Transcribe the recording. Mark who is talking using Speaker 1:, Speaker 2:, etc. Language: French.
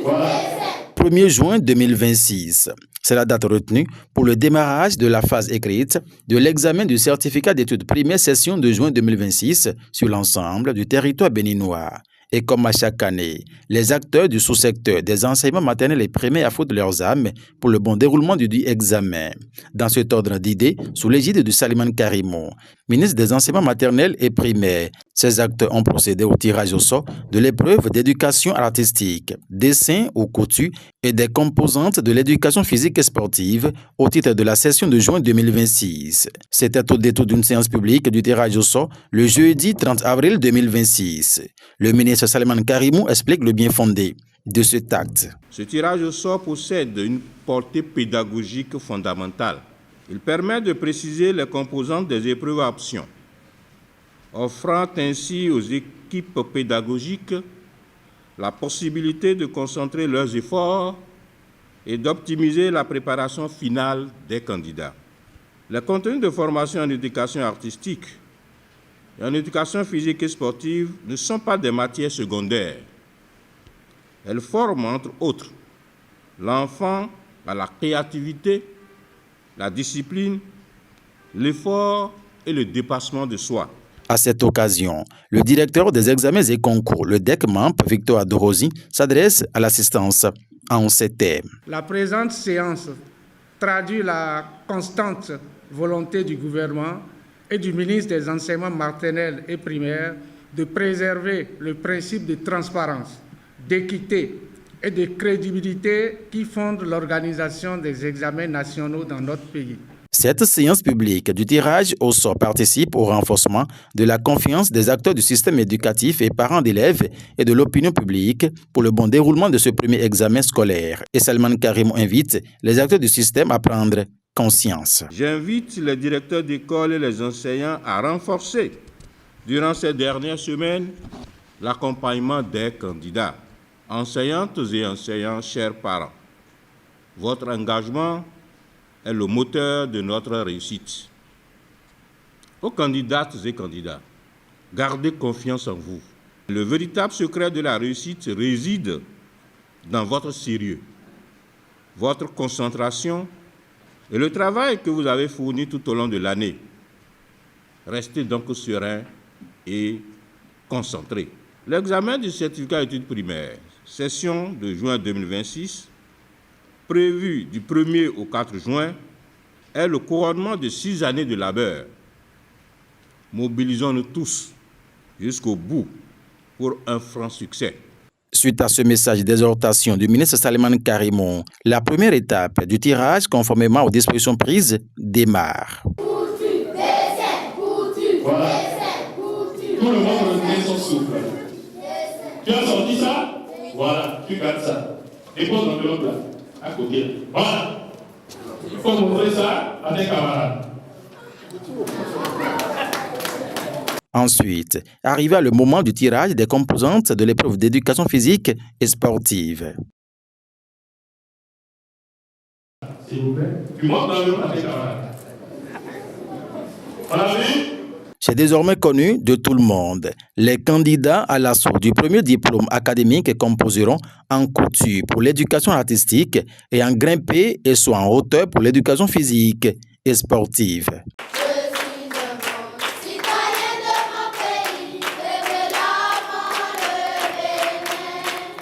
Speaker 1: 1er juin 2026. C'est la date retenue pour le démarrage de la phase écrite de l'examen du certificat d'études primaires session de juin 2026 sur l'ensemble du territoire béninois. Et comme à chaque année, les acteurs du sous-secteur des enseignements maternels et primaires affrontent leurs âmes pour le bon déroulement du dit examen. Dans cet ordre d'idées, sous l'égide de Saliman Karimou, ministre des enseignements maternels et primaires, ces acteurs ont procédé au tirage au sort de l'épreuve d'éducation artistique, dessin ou couture et des composantes de l'éducation physique et sportive au titre de la session de juin 2026. C'était au détour d'une séance publique du tirage au sort le jeudi 30 avril 2026. Le ministre Saliman Karimou explique le bien fondé de cet acte.
Speaker 2: Ce tirage au sort possède une portée pédagogique fondamentale. Il permet de préciser les composantes des épreuves à option, offrant ainsi aux équipes pédagogiques la possibilité de concentrer leurs efforts et d'optimiser la préparation finale des candidats. Les contenus de formation en éducation artistique et en éducation physique et sportive ne sont pas des matières secondaires. Elles forment, entre autres, l'enfant à la créativité, la discipline, l'effort et le dépassement de soi.
Speaker 1: À cette occasion, le directeur des examens et concours, le DEC-MAMP, Victor Adorosi, s'adresse à l'assistance en ces termes.
Speaker 3: La présente séance traduit la constante volonté du gouvernement et du ministre des Enseignements maternels et primaires de préserver le principe de transparence, d'équité et de crédibilité qui fondent l'organisation des examens nationaux dans notre pays.
Speaker 1: Cette séance publique du tirage au sort participe au renforcement de la confiance des acteurs du système éducatif et parents d'élèves et de l'opinion publique pour le bon déroulement de ce premier examen scolaire. Et Saliman Karimou invite les acteurs du système à prendre conscience.
Speaker 2: J'invite les directeurs d'école et les enseignants à renforcer, durant ces dernières semaines, l'accompagnement des candidats. Enseignantes et enseignants, chers parents, votre engagement est le moteur de notre réussite. Aux candidates et candidats, gardez confiance en vous. Le véritable secret de la réussite réside dans votre sérieux, votre concentration et le travail que vous avez fourni tout au long de l'année. Restez donc serein et concentré. L'examen du certificat d'études primaires, session de juin 2026, prévu du 1er au 4 juin, est le couronnement de 6 années de labeur. Mobilisons-nous tous jusqu'au bout pour un franc succès.
Speaker 1: Suite à ce message d'exhortation du ministre Saliman Karimou, la première étape du tirage, conformément aux dispositions prises, démarre.
Speaker 4: Voilà. Tout le monde retient son souffle. Tu as sorti ça? Voilà, tu gardes ça. Dépose l'enveloppe là, à côté. Voilà. Il faut montrer ça à tes camarades.
Speaker 1: Ensuite, arriva le moment du tirage des composantes de l'épreuve d'éducation physique et sportive.
Speaker 4: S'il vous plaît, tu montres l'enveloppe à tes camarades. On a vu?
Speaker 1: C'est désormais connu de tout le monde. Les candidats à l'assaut du premier diplôme académique composeront en couture pour l'éducation artistique et en grimpé et soit en hauteur pour l'éducation physique et sportive.